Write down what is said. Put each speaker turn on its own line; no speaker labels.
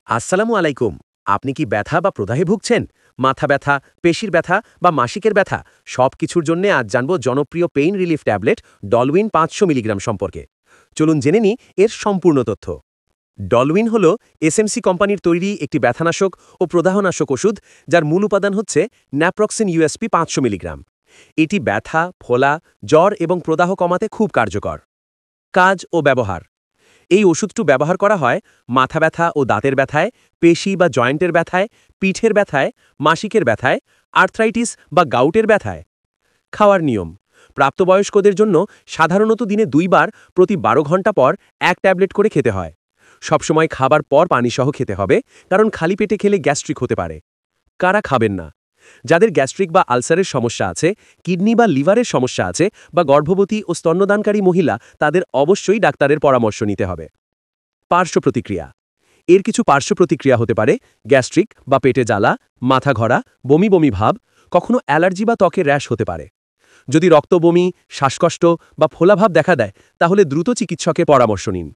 আসসালামু আলাইকুম। আপনি কি ব্যথা বা প্রদাহে ভুগছেন? মাথা ব্যথা, পেশির ব্যথা বা মাসিকের ব্যথা সব কিছুর জন্য আজ জানব জনপ্রিয় পেইন রিলিফ ট্যাবলেট ডলউইন ৫০০ মিলিগ্রাম সম্পর্কে। চলুন জেনে নিই এর সম্পূর্ণ তথ্য। ডলউইন হল এসএমসি কোম্পানির তৈরি একটি ব্যথানাশক ও প্রদাহনাশক ওষুধ, যার মূল উপাদান হচ্ছে ন্যাপ্রক্সিন ইউএসপি ৫০০ মিলিগ্রাম। এটি ব্যথা, ফোলা, জ্বর এবং প্রদাহ কমাতে খুব কার্যকর। কাজ ও ব্যবহার: এই ওষুধটি ব্যবহার করা হয় মাথা ব্যথা ও দাঁতের ব্যথায়, পেশি বা জয়েন্টের ব্যথায়, পিঠের ব্যথায়, মাসিকের ব্যথায়, আর্থ্রাইটিস বা গাউটের ব্যথায়। খাওয়ার নিয়ম: প্রাপ্তবয়স্কদের জন্য সাধারণত দিনে ২ বার প্রতি ১২ ঘন্টা পর ১ ট্যাবলেট করে খেতে হয়। সবসময় খাবার পর পানিসহ খেতে হবে, কারণ খালি পেটে খেলে গ্যাস্ট্রিক হতে পারে। কারা খাবেন না: যাদের গ্যাস্ট্রিক বা আলসারের সমস্যা আছে, কিডনি বা লিভারের সমস্যা আছে, বা গর্ভবতী ও স্তন্যদানকারী মহিলা, তাদের অবশ্যই ডাক্তারের পরামর্শ নিতে হবে। পার্শ্ব প্রতিক্রিয়া: এর কিছু পার্শ্ব প্রতিক্রিয়া হতে পারে গ্যাস্ট্রিক বা পেটে জ্বালা, মাথা ঘোরা, বমি বমি ভাব, কখনো অ্যালার্জি বা ত্বকে র্যাশ হতে পারে। যদি রক্তবমি, শ্বাসকষ্ট বা ফোলাভাব দেখা দেয়, তাহলে দ্রুত চিকিৎসকের পরামর্শ নিন।